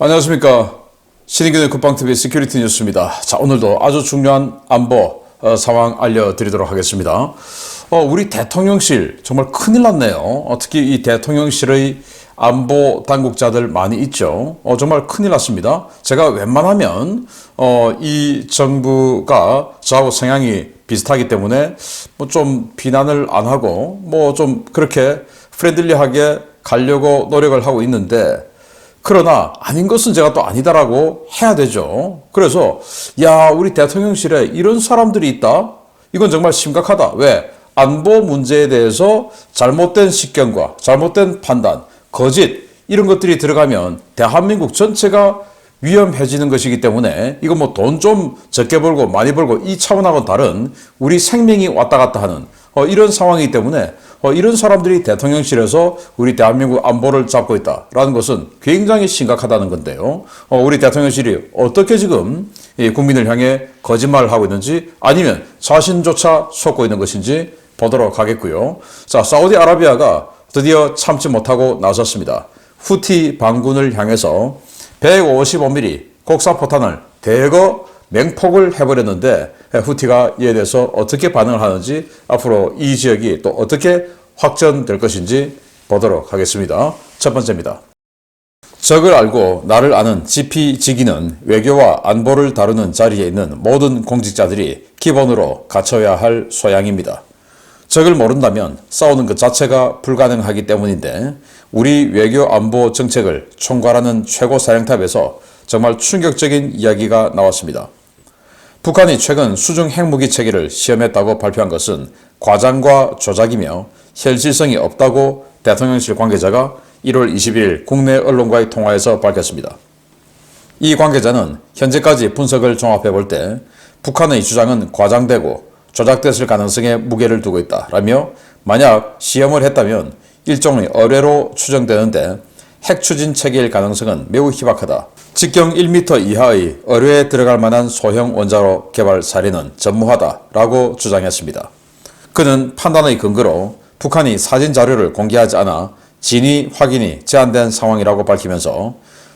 안녕하십니까. 신인균의 국방TV 시큐리티 뉴스입니다. 자, 오늘도 아주 중요한 안보 상황 알려드리도록 하겠습니다. 우리 대통령실 정말 큰일 났네요. 특히 이 대통령실의 안보 당국자들 많이 있죠. 정말 큰일 났습니다. 제가 웬만하면 이 정부가 저하고 성향이 비슷하기 때문에 뭐 좀 비난을 안 하고 뭐 좀 그렇게 프렌들리하게 가려고 노력을 하고 있는데, 그러나 아닌 것은 제가 또 아니다라고 해야 되죠. 그래서 우리 대통령실에 이런 사람들이 있다? 이건 정말 심각하다. 왜? 안보 문제에 대해서 잘못된 식견과 잘못된 판단, 거짓 이런 것들이 들어가면 대한민국 전체가 위험해지는 것이기 때문에 이건 뭐 돈 좀 적게 벌고 많이 벌고 이 차원하고는 다른 우리 생명이 왔다 갔다 하는 이런 상황이기 때문에 이런 사람들이 대통령실에서 우리 대한민국 안보를 잡고 있다라는 것은 굉장히 심각하다는 건데요. 우리 대통령실이 어떻게 지금 국민을 향해 거짓말을 하고 있는지, 아니면 자신조차 속고 있는 것인지 보도록 하겠고요. 자, 사우디아라비아가 드디어 참지 못하고 나섰습니다. 후티 반군을 향해서 155mm 곡사포탄을 대거 맹폭을 해버렸는데, 후티가 이에 대해서 어떻게 반응을 하는지, 앞으로 이 지역이 또 어떻게 확전될 것인지 보도록 하겠습니다. 첫 번째입니다. 적을 알고 나를 아는 지피지기는 외교와 안보를 다루는 자리에 있는 모든 공직자들이 기본으로 갖춰야 할 소양입니다. 적을 모른다면 싸우는 것 자체가 불가능하기 때문인데, 우리 외교 안보 정책을 총괄하는 최고사령탑에서 정말 충격적인 이야기가 나왔습니다. 북한이 최근 수중 핵무기 체계를 시험했다고 발표한 것은 과장과 조작이며 현실성이 없다고 대통령실 관계자가 1월 21일 국내 언론과의 통화에서 밝혔습니다. 이 관계자는 현재까지 분석을 종합해 볼 때 북한의 주장은 과장되고 조작됐을 가능성에 무게를 두고 있다라며, 만약 시험을 했다면 일종의 어뢰로 추정되는데 핵 추진 체계일 가능성은 매우 희박하다. 직경 1m 이하의 어뢰에 들어갈 만한 소형 원자로 개발 사례는 전무하다라고 주장했습니다. 그는 판단의 근거로 북한이 사진 자료를 공개하지 않아 진위 확인이 제한된 상황이라고 밝히면서,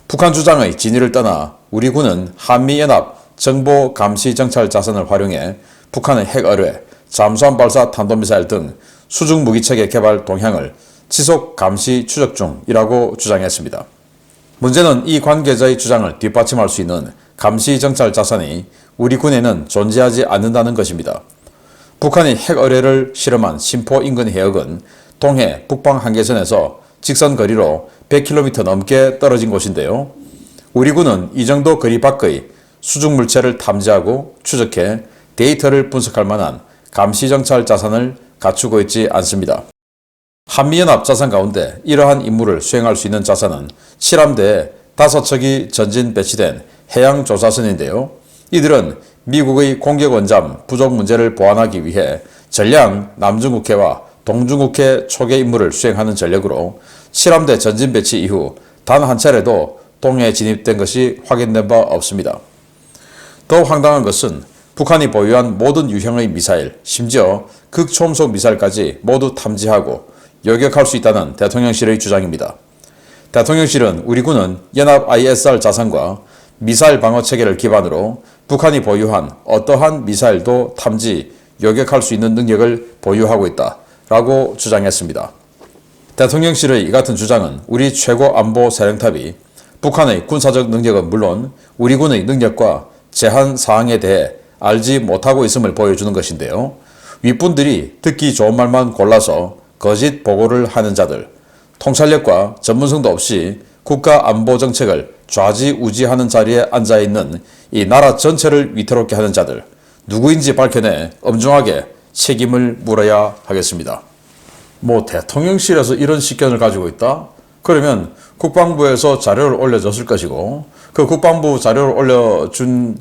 북한 주장의 진위를 떠나 우리 군은 한미연합 정보감시정찰 자산을 활용해 북한의 핵어뢰, 잠수함 발사 탄도미사일 등 수중 무기체계 개발 동향을 지속 감시 추적 중이라고 주장했습니다. 문제는 이 관계자의 주장을 뒷받침할 수 있는 감시정찰 자산이 우리 군에는 존재하지 않는다는 것입니다. 북한이 핵어뢰를 실험한 심포 인근 해역은 동해 북방 한계선에서 직선 거리로 100km 넘게 떨어진 곳인데요. 우리 군은 이 정도 거리 밖의 수중 물체를 탐지하고 추적해 데이터를 분석할 만한 감시정찰 자산을 갖추고 있지 않습니다. 한미연합 자산 가운데 이러한 임무를 수행할 수 있는 자산은 칠함대에 5척이 전진 배치된 해양조사선인데요. 이들은 미국의 공격원잠 부족 문제를 보완하기 위해 전량 남중국해와 동중국해 초계 임무를 수행하는 전력으로 칠함대 전진 배치 이후 단 한 차례도 동해에 진입된 것이 확인된 바 없습니다. 더 황당한 것은 북한이 보유한 모든 유형의 미사일, 심지어 극초음속 미사일까지 모두 탐지하고 요격할 수 있다는 대통령실의 주장입니다. 대통령실은 우리 군은 연합 ISR 자산과 미사일 방어 체계를 기반으로 북한이 보유한 어떠한 미사일도 탐지, 요격할 수 있는 능력을 보유하고 있다라고 주장했습니다. 대통령실의 이 같은 주장은 우리 최고 안보 사령탑이 북한의 군사적 능력은 물론 우리 군의 능력과 제한 사항에 대해 알지 못하고 있음을 보여주는 것인데요. 윗분들이 듣기 좋은 말만 골라서 거짓 보고를 하는 자들, 통찰력과 전문성도 없이 국가 안보 정책을 좌지우지하는 자리에 앉아있는 이 나라 전체를 위태롭게 하는 자들, 누구인지 밝혀내 엄중하게 책임을 물어야 하겠습니다. 뭐 대통령실에서 이런 식견을 가지고 있다? 그러면 국방부에서 자료를 올려줬을 것이고, 그 국방부 자료를 올려준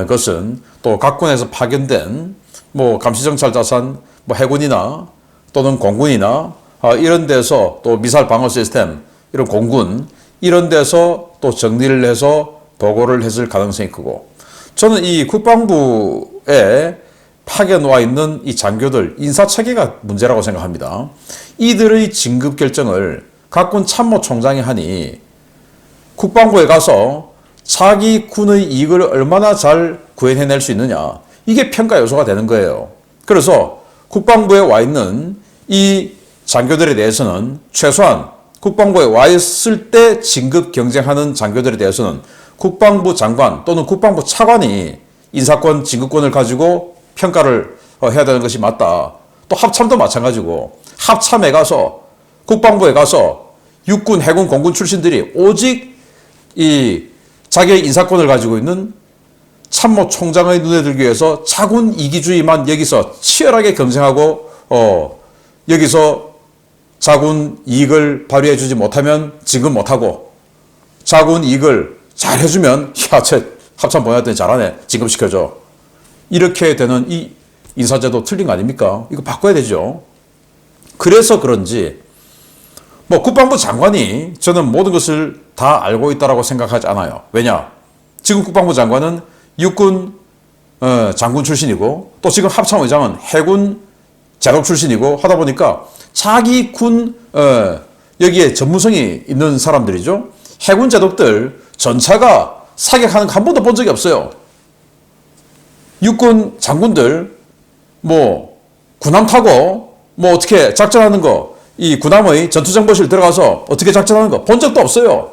것은 또 각군에서 파견된 뭐 감시정찰 자산, 뭐 해군이나 또는 공군이나 이런 데서 또 미사일 방어 시스템, 이런 공군 이런 데서 또 정리를 해서 보고를 했을 가능성이 크고, 저는 이 국방부에 파견 와 있는 이 장교들 인사체계가 문제라고 생각합니다. 이들의 진급 결정을 각군 참모총장이 하니 국방부에 가서 자기 군의 이익을 얼마나 잘 구현해낼 수 있느냐. 이게 평가 요소가 되는 거예요. 그래서 국방부에 와 있는 이 장교들에 대해서는 최소한 국방부에 와 있을 때 진급 경쟁하는 장교들에 대해서는 국방부 장관 또는 국방부 차관이 인사권, 진급권을 가지고 평가를 해야 되는 것이 맞다. 또 합참도 마찬가지고 합참에 가서 국방부에 가서 육군, 해군, 공군 출신들이 오직 이 자기의 인사권을 가지고 있는 참모총장의 눈에 들기 위해서 자군 이기주의만 여기서 치열하게 경쟁하고 여기서 자군 이익을 발휘해 주지 못하면 진급 못하고 자군 이익을 잘 해주면 야, 쟤 합참 보냈더니 잘하네. 진급시켜줘. 이렇게 되는 이 인사제도 틀린 거 아닙니까? 이거 바꿔야 되죠. 그래서 그런지 뭐 국방부 장관이 저는 모든 것을 다 알고 있다고 생각하지 않아요. 왜냐? 지금 국방부 장관은 육군 장군 출신이고 또 지금 합참의장은 해군 제독 출신이고 하다 보니까 자기 군 여기에 전문성이 있는 사람들이죠. 해군 제독들 전차가 사격하는 거 한 번도 본 적이 없어요. 육군 장군들 뭐 군함 타고 뭐 어떻게 작전하는 거 이 군함의 전투정보실 들어가서 어떻게 작전하는 거 본 적도 없어요.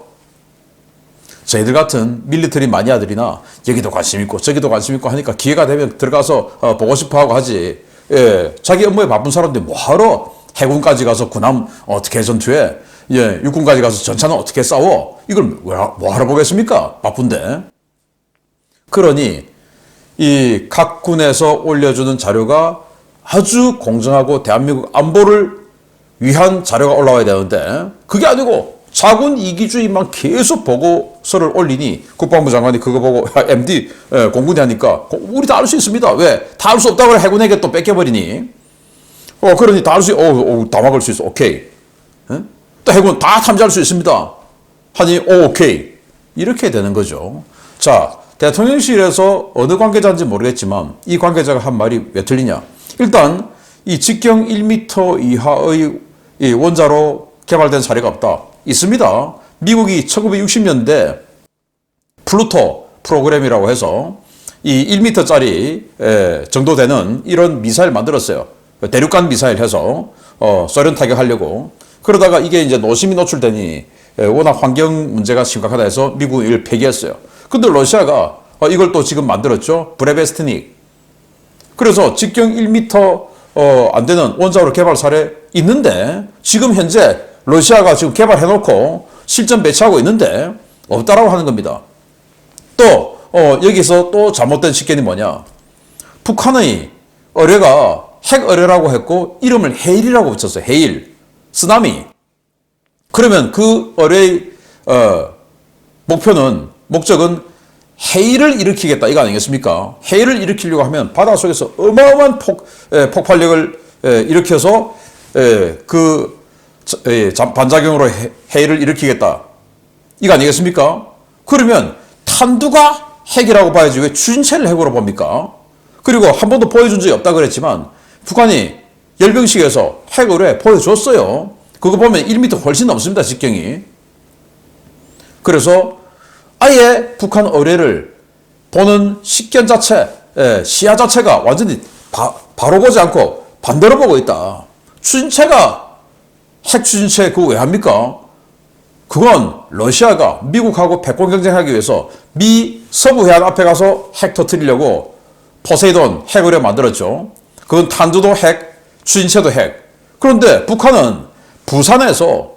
저희들 같은 밀리터리 마니아들이나 여기도 관심 있고 저기도 관심 있고 하니까 기회가 되면 들어가서 보고 싶어 하고 하지. 예, 자기 업무에 바쁜 사람들 뭐하러 해군까지 가서 군함 어떻게 전투해? 예, 육군까지 가서 전차는 어떻게 싸워? 이걸 뭐하러 보겠습니까? 바쁜데. 그러니 이 각 군에서 올려주는 자료가 아주 공정하고 대한민국 안보를 위한 자료가 올라와야 되는데 그게 아니고 자군 이기주의만 계속 보고서를 올리니 국방부 장관이 그거 보고 야, MD 공군이 하니까 우리 다 알 수 있습니다. 왜? 다 알 수 없다고 해군에게 또 뺏겨버리니 그러니 다 알 수 다 막을 수 있어. 오케이. 또 해군 다 탐지할 수 있습니다. 하니 오케이. 이렇게 되는 거죠. 자, 대통령실에서 어느 관계자인지 모르겠지만 이 관계자가 한 말이 왜 틀리냐. 일단 이 직경 1m 이하의 이 원자로 개발된 사례가 없다. 있습니다. 미국이 1960년대 플루토 프로그램이라고 해서 이 1m짜리 정도 되는 이런 미사일 만들었어요. 대륙간 미사일 해서 소련 타격하려고. 그러다가 이게 이제 노심이 노출되니 워낙 환경 문제가 심각하다 해서 미국이 이걸 폐기했어요. 근데 러시아가 이걸 또 지금 만들었죠. 브레베스트닉. 그래서 직경 1m 안 되는 원자로 개발 사례 있는데 지금 현재 러시아가 지금 개발해놓고 실전 배치하고 있는데 없다라고 하는 겁니다. 또 여기서 또 잘못된 식견이 뭐냐. 북한의 어뢰가 핵 어뢰라고 했고 이름을 해일이라고 붙였어요. 해일. 쓰나미. 그러면 그 어뢰의 목적은 해일을 일으키겠다 이거 아니겠습니까? 해일을 일으키려고 하면 바닷속에서 어마어마한 폭발력을 일으켜서 반작용으로 해일을 일으키겠다 이거 아니겠습니까? 그러면 탄두가 핵이라고 봐야지 왜 추진체를 핵으로 봅니까? 그리고 한 번도 보여준 적이 없다 그랬지만 북한이 열병식에서 핵을 보여줬어요. 그거 보면 1m 훨씬 넘습니다. 직경이. 그래서 아예 북한 어뢰를 보는 식견 자체, 시야 자체가 완전히 바로 보지 않고 반대로 보고 있다. 추진체가 핵 추진체 그거 왜 합니까? 그건 러시아가 미국하고 패권 경쟁하기 위해서 미 서부 해안 앞에 가서 핵 터뜨리려고 포세이돈 핵을 만들었죠. 그건 탄두도 핵, 추진체도 핵. 그런데 북한은 부산에서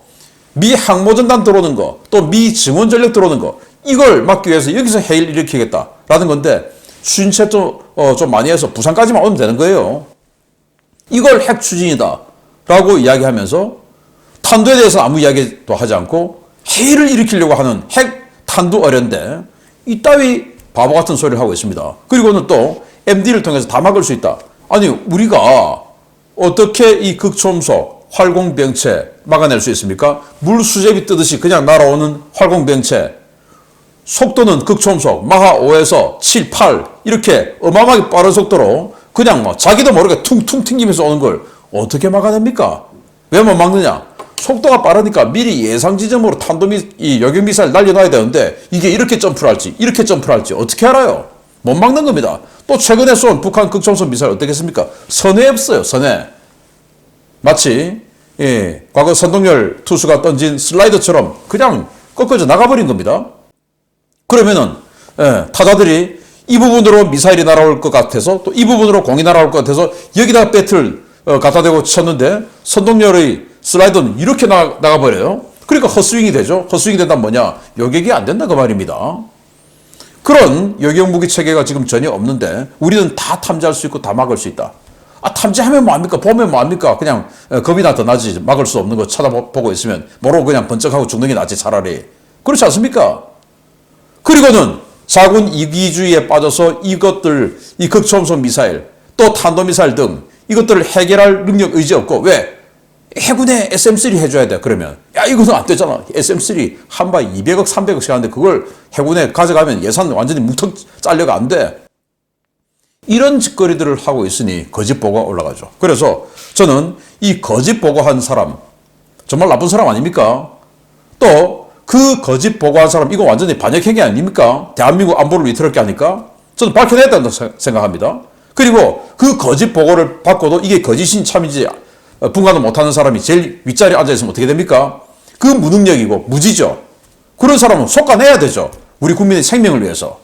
미 항모전단 들어오는 거, 또 미 증원전력 들어오는 거, 이걸 막기 위해서 여기서 해일 일으키겠다라는 건데 추진체 좀 많이 해서 부산까지만 오면 되는 거예요. 이걸 핵 추진이다 라고 이야기하면서 탄두에 대해서 아무 이야기도 하지 않고 해일을 일으키려고 하는 핵 탄두 어뢰인데 이따위 바보 같은 소리를 하고 있습니다. 그리고는 또 MD를 통해서 다 막을 수 있다. 아니 우리가 어떻게 이 극초음속 활공병체 막아낼 수 있습니까? 물수제비 뜨듯이 그냥 날아오는 활공병체 속도는 극초음속 마하 5에서 7, 8 이렇게 어마어마하게 빠른 속도로 그냥 자기도 모르게 퉁퉁 튕기면서 오는 걸 어떻게 막아냅니까? 왜 못 막느냐? 속도가 빠르니까 미리 예상 지점으로 이 요격미사일 날려놔야 되는데 이게 이렇게 점프를 할지 이렇게 점프를 할지 어떻게 알아요? 못 막는 겁니다. 또 최근에 쏜 북한 극초음속 미사일 어떻겠습니까? 선회 없어요. 선회. 마치 과거 선동열 투수가 던진 슬라이더처럼 그냥 꺾어져 나가버린 겁니다. 그러면은 타자들이 이 부분으로 미사일이 날아올 것 같아서 또 이 부분으로 공이 날아올 것 같아서 여기다가 배트를 갖다 대고 쳤는데 선동열의 슬라이더는 이렇게 나가버려요. 그러니까 헛스윙이 되죠. 헛스윙이 된다면 뭐냐? 요격이 안 된다 그 말입니다. 그런 요격 무기 체계가 지금 전혀 없는데 우리는 다 탐지할 수 있고 다 막을 수 있다. 탐지하면 뭐합니까? 보면 뭐합니까? 그냥 겁이 나더 나지. 막을 수 없는 거 쳐다보고 있으면 모르고 그냥 번쩍하고 죽는 게 낫지 차라리. 그렇지 않습니까? 그리고는 자군 이기주의에 빠져서 이것들, 이 극초음속 미사일, 또 탄도미사일 등 이것들을 해결할 능력 의지 없고 왜? 해군에 SM3 해줘야 돼. 그러면 야 이거는 안 되잖아. SM3 한 발 200억 300억씩 하는데 그걸 해군에 가져가면 예산 완전히 뭉텅 잘려가 안 돼. 이런 짓거리들을 하고 있으니 거짓 보고가 올라가죠. 그래서 저는 이 거짓 보고한 사람 정말 나쁜 사람 아닙니까? 또 그 거짓 보고한 사람 이거 완전히 반역행위 아닙니까? 대한민국 안보를 위태롭게 하니까 저는 밝혀내야 된다고 생각합니다. 그리고 그 거짓 보고를 받고도 이게 거짓인 참인지 분간을 못하는 사람이 제일 윗자리에 앉아있으면 어떻게 됩니까? 그 무능력이고 무지죠. 그런 사람은 속아내야 되죠. 우리 국민의 생명을 위해서.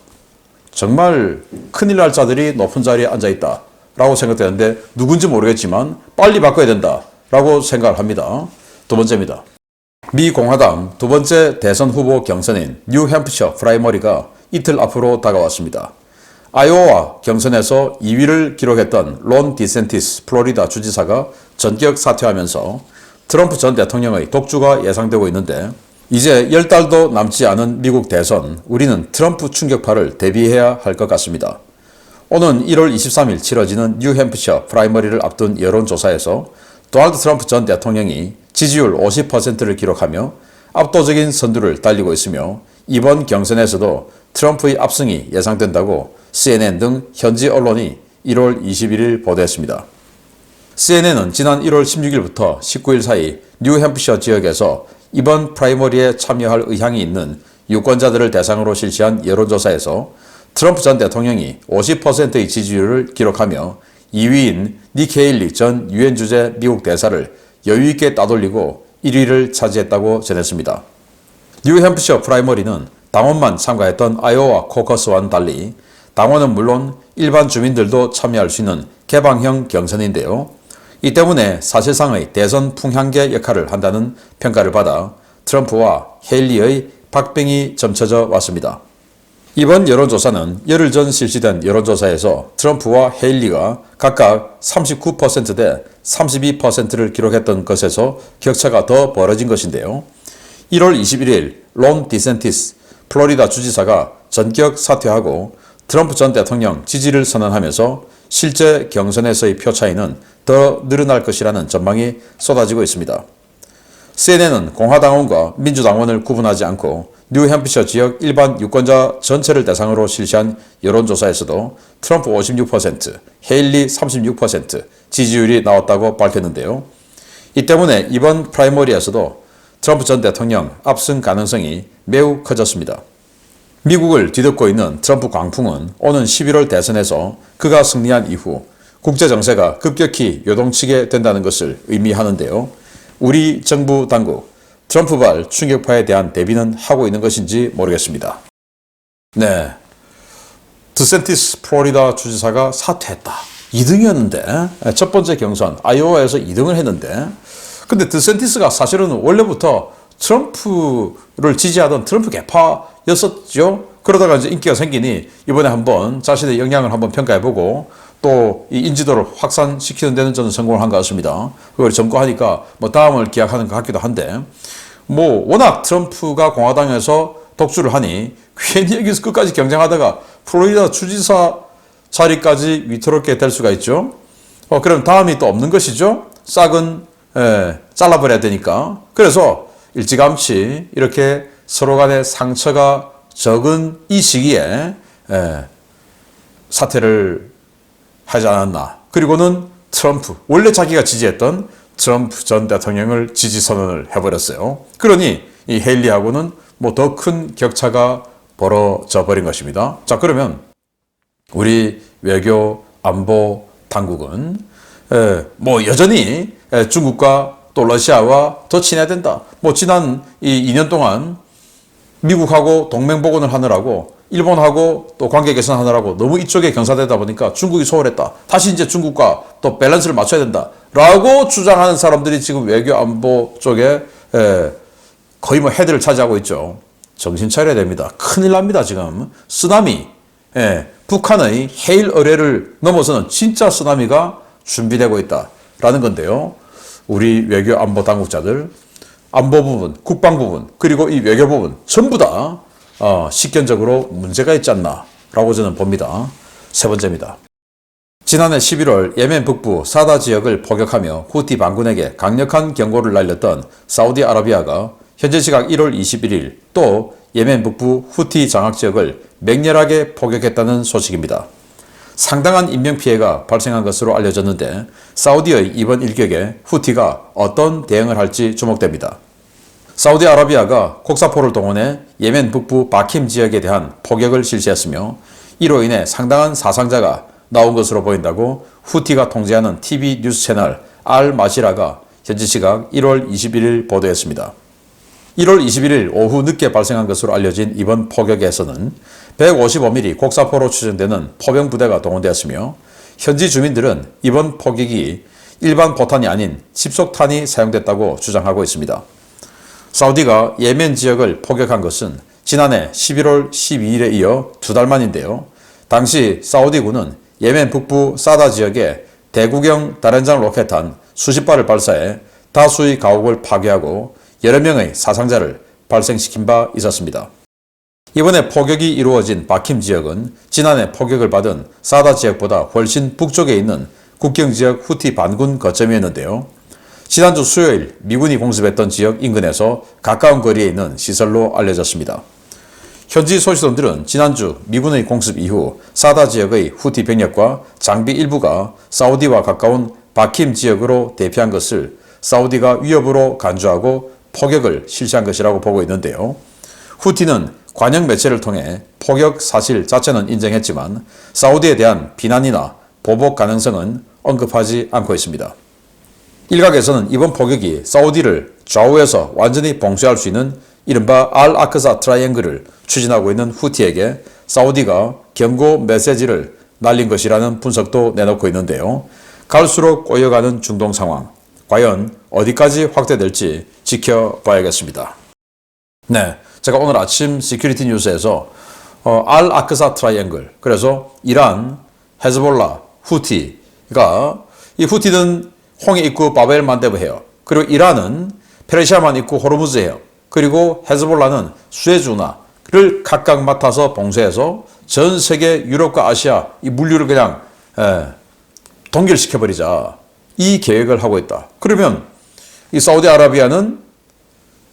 정말 큰일 날 자들이 높은 자리에 앉아있다라고 생각되는데 누군지 모르겠지만 빨리 바꿔야 된다라고 생각을 합니다. 두 번째입니다. 미 공화당 두 번째 대선 후보 경선인 뉴햄프셔 프라이머리가 이틀 앞으로 다가왔습니다. 아이오와 경선에서 2위를 기록했던 론 디센티스 플로리다 주지사가 전격 사퇴하면서 트럼프 전 대통령의 독주가 예상되고 있는데 이제 10달도 남지 않은 미국 대선, 우리는 트럼프 충격파를 대비해야 할 것 같습니다. 오는 1월 23일 치러지는 뉴햄프셔 프라이머리를 앞둔 여론조사에서 도널드 트럼프 전 대통령이 지지율 50%를 기록하며 압도적인 선두를 달리고 있으며 이번 경선에서도 트럼프의 압승이 예상된다고 CNN 등 현지 언론이 1월 21일 보도했습니다. CNN은 지난 1월 16일부터 19일 사이 뉴햄프셔 지역에서 이번 프라이머리에 참여할 의향이 있는 유권자들을 대상으로 실시한 여론조사에서 트럼프 전 대통령이 50%의 지지율을 기록하며 2위인 니키 헤일리 전 유엔 주재 미국 대사를 여유있게 따돌리고 1위를 차지했다고 전했습니다. 뉴햄프셔 프라이머리는 당원만 참가했던 아이오와 코커스와는 달리 당원은 물론 일반 주민들도 참여할 수 있는 개방형 경선인데요. 이 때문에 사실상의 대선 풍향계 역할을 한다는 평가를 받아 트럼프와 헤일리의 박빙이 점쳐져 왔습니다. 이번 여론조사는 열흘 전 실시된 여론조사에서 트럼프와 헤일리가 각각 39%대 32%를 기록했던 것에서 격차가 더 벌어진 것인데요. 1월 21일 론 디센티스 플로리다 주지사가 전격 사퇴하고 트럼프 전 대통령 지지를 선언하면서 실제 경선에서의 표 차이는 더 늘어날 것이라는 전망이 쏟아지고 있습니다. CNN은 공화당원과 민주당원을 구분하지 않고 뉴햄프셔 지역 일반 유권자 전체를 대상으로 실시한 여론조사에서도 트럼프 56%, 헤일리 36% 지지율이 나왔다고 밝혔는데요. 이 때문에 이번 프라이머리에서도 트럼프 전 대통령 압승 가능성이 매우 커졌습니다. 미국을 뒤덮고 있는 트럼프 광풍은 오는 11월 대선에서 그가 승리한 이후 국제정세가 급격히 요동치게 된다는 것을 의미하는데요. 우리 정부 당국, 트럼프발 충격파에 대한 대비는 하고 있는 것인지 모르겠습니다. 네, 디센티스 플로리다 주지사가 사퇴했다. 2등이었는데 첫 번째 경선 아이오와에서 2등을 했는데 근데 디센티스가 사실은 원래부터 트럼프를 지지하던 트럼프 개파였었죠. 그러다가 이제 인기가 생기니 이번에 한번 자신의 역량을 한번 평가해보고 또 이 인지도를 확산시키는 데는 저는 성공을 한 것 같습니다. 그걸 점거하니까 뭐 다음을 기약하는 것 같기도 한데 뭐 워낙 트럼프가 공화당에서 독주를 하니 괜히 여기서 끝까지 경쟁하다가 플로리다 주지사 자리까지 위태롭게 될 수가 있죠. 그럼 다음이 또 없는 것이죠. 싹은 잘라버려야 되니까. 그래서 일찌감치 이렇게 서로 간의 상처가 적은 이 시기에 사퇴를 하지 않았나. 그리고는 트럼프, 원래 자기가 지지했던 트럼프 전 대통령을 지지 선언을 해버렸어요. 그러니 이 헤일리하고는 뭐 더 큰 격차가 벌어져 버린 것입니다. 자, 그러면 우리 외교 안보 당국은 뭐 여전히 중국과 또 러시아와 더 친해야 된다. 뭐 지난 이 2년 동안 미국하고 동맹 복원을 하느라고 일본하고 또 관계 개선하느라고 너무 이쪽에 경사되다 보니까 중국이 소홀했다. 다시 이제 중국과 또 밸런스를 맞춰야 된다. 라고 주장하는 사람들이 지금 외교 안보 쪽에 거의 뭐 헤드를 차지하고 있죠. 정신 차려야 됩니다. 큰일 납니다, 지금. 쓰나미. 북한의 해일 어뢰를 넘어서는 진짜 쓰나미가 준비되고 있다라는 건데요. 우리 외교 안보 당국자들, 안보 부분, 국방 부분, 그리고 이 외교 부분 전부 다 식견적으로 문제가 있지 않나라고 저는 봅니다. 세 번째입니다. 지난해 11월 예멘 북부 사다 지역을 포격하며 후티 반군에게 강력한 경고를 날렸던 사우디아라비아가 현재 시각 1월 21일 또 예멘 북부 후티 장악 지역을 맹렬하게 포격했다는 소식입니다. 상당한 인명피해가 발생한 것으로 알려졌는데 사우디의 이번 일격에 후티가 어떤 대응을 할지 주목됩니다. 사우디아라비아가 곡사포를 동원해 예멘 북부 바킴 지역에 대한 포격을 실시했으며 이로 인해 상당한 사상자가 나온 것으로 보인다고 후티가 통제하는 TV 뉴스 채널 알-마시라가 현지 시각 1월 21일 보도했습니다. 1월 21일 오후 늦게 발생한 것으로 알려진 이번 포격에서는 155mm 곡사포로 추정되는 포병 부대가 동원되었으며 현지 주민들은 이번 포격이 일반 포탄이 아닌 집속탄이 사용됐다고 주장하고 있습니다. 사우디가 예멘 지역을 포격한 것은 지난해 11월 12일에 이어 2달 만인데요. 당시 사우디군은 예멘 북부 사다 지역에 대구경 다련장 로켓탄 수십 발을 발사해 다수의 가옥을 파괴하고 여러 명의 사상자를 발생시킨 바 있었습니다. 이번에 포격이 이루어진 바킴 지역은 지난해 포격을 받은 사다 지역보다 훨씬 북쪽에 있는 국경지역 후티 반군 거점이었는데요. 지난주 수요일 미군이 공습했던 지역 인근에서 가까운 거리에 있는 시설로 알려졌습니다. 현지 소식통들은 지난주 미군의 공습 이후 사다 지역의 후티 병력과 장비 일부가 사우디와 가까운 바킴 지역으로 대피한 것을 사우디가 위협으로 간주하고 포격을 실시한 것이라고 보고 있는데요. 후티는 관영 매체를 통해 포격 사실 자체는 인정했지만 사우디에 대한 비난이나 보복 가능성은 언급하지 않고 있습니다. 일각에서는 이번 포격이 사우디를 좌우에서 완전히 봉쇄할 수 있는 이른바 알-아크사 트라이앵글을 추진하고 있는 후티에게 사우디가 경고 메시지를 날린 것이라는 분석도 내놓고 있는데요. 갈수록 꼬여가는 중동 상황, 과연 어디까지 확대될지 지켜봐야겠습니다. 네, 제가 오늘 아침 시큐리티 뉴스에서 알-아크사 트라이앵글, 그래서 이란, 헤즈볼라, 후티가 이 후티는 홍해 입구 바벨 만데브 해역, 그리고 이란은 페르시아만 입구 호르무즈 해역, 그리고 헤즈볼라는 수에즈운하를 각각 맡아서 봉쇄해서 전 세계 유럽과 아시아 이 물류를 그냥 동결시켜버리자, 이 계획을 하고 있다. 그러면 이 사우디아라비아는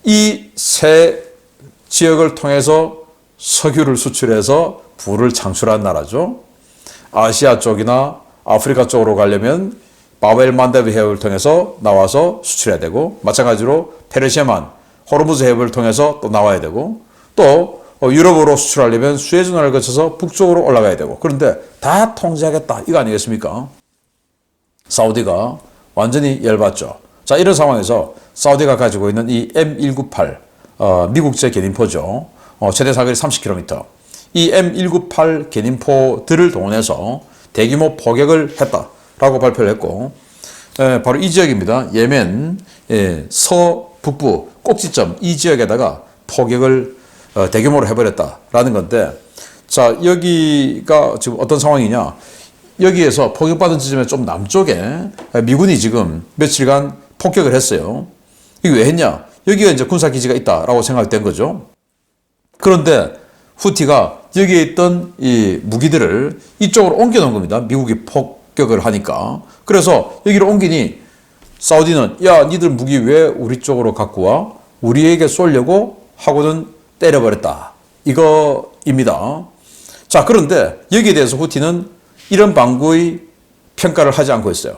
이 세 지역을 통해서 석유를 수출해서 부를 창출한 나라죠. 아시아 쪽이나 아프리카 쪽으로 가려면 바벨 만데브 해역을 통해서 나와서 수출해야 되고, 마찬가지로 페르시아만 호르무즈 해협을 통해서 또 나와야 되고, 또 유럽으로 수출하려면 수에즈운하를 거쳐서 북쪽으로 올라가야 되고, 그런데 다 통제하겠다, 이거 아니겠습니까? 사우디가 완전히 열받죠. 자, 이런 상황에서 사우디가 가지고 있는 이 M198 미국제 견인포죠. 최대 사거리 30km. 이 M198 견인포들을 동원해서 대규모 포격을 했다라고 발표를 했고, 바로 이 지역입니다. 예멘 서북부 꼭지점 이 지역에다가 포격을 대규모로 해버렸다라는 건데, 자, 여기가 지금 어떤 상황이냐? 여기에서 포격받은 지점의 좀 남쪽에 미군이 지금 며칠간 폭격을 했어요. 이게 왜 했냐? 여기가 이제 군사기지가 있다라고 생각된 거죠. 그런데 후티가 여기에 있던 이 무기들을 이쪽으로 옮겨 놓은 겁니다. 미국이 폭격을 하니까. 그래서 여기로 옮기니 사우디는 야, 니들 무기 왜 우리 쪽으로 갖고 와? 우리에게 쏘려고 하고는 때려버렸다. 이거입니다. 자, 그런데 여기에 대해서 후티는 이런 방구의 평가를 하지 않고 있어요.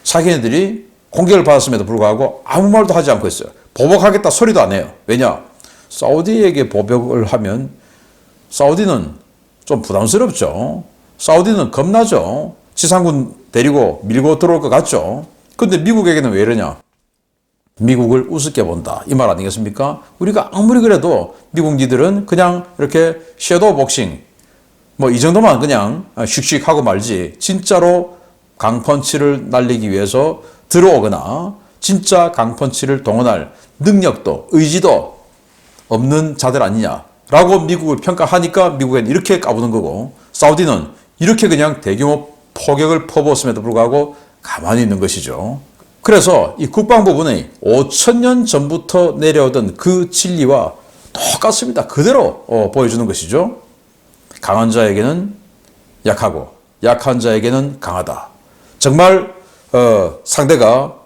자기네들이 공격을 받았음에도 불구하고 아무 말도 하지 않고 있어요. 보복하겠다 소리도 안 해요. 왜냐? 사우디에게 보복을 하면 사우디는 좀 부담스럽죠. 사우디는 겁나죠. 지상군 데리고 밀고 들어올 것 같죠. 근데 미국에게는 왜 이러냐? 미국을 우습게 본다. 이 말 아니겠습니까? 우리가 아무리 그래도 미국 니들은 그냥 이렇게 섀도우 복싱 뭐 이 정도만 그냥 슉슉 하고 말지 진짜로 강펀치를 날리기 위해서 들어오거나 진짜 강펀치를 동원할 능력도 의지도 없는 자들 아니냐라고 미국을 평가하니까 미국엔 이렇게 까부는 거고 사우디는 이렇게 그냥 대규모 포격을 퍼부었음에도 불구하고 가만히 있는 것이죠. 그래서 이 국방부분이 5,000년 전부터 내려오던 그 진리와 똑같습니다. 그대로 보여주는 것이죠. 강한 자에게는 약하고 약한 자에게는 강하다. 정말 상대가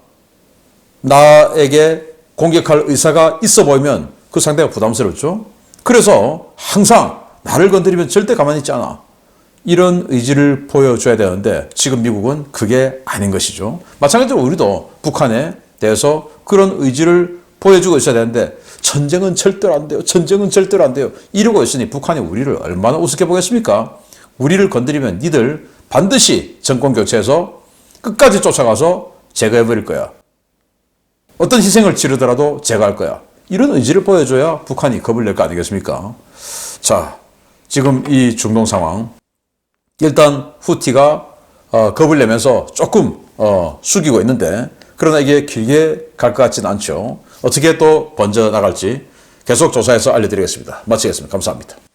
나에게 공격할 의사가 있어 보이면 그 상대가 부담스럽죠. 그래서 항상 나를 건드리면 절대 가만히 있지 않아. 이런 의지를 보여줘야 되는데 지금 미국은 그게 아닌 것이죠. 마찬가지로 우리도 북한에 대해서 그런 의지를 보여주고 있어야 되는데 전쟁은 절대로 안 돼요. 전쟁은 절대로 안 돼요. 이러고 있으니 북한이 우리를 얼마나 우습게 보겠습니까? 우리를 건드리면 니들 반드시 정권 교체해서 끝까지 쫓아가서 제거해버릴 거야. 어떤 희생을 치르더라도 제거할 거야. 이런 의지를 보여줘야 북한이 겁을 낼 거 아니겠습니까? 자, 지금 이 중동 상황 일단 후티가 겁을 내면서 조금 숙이고 있는데 그러나 이게 길게 갈 것 같지는 않죠. 어떻게 또 번져나갈지 계속 조사해서 알려드리겠습니다. 마치겠습니다. 감사합니다.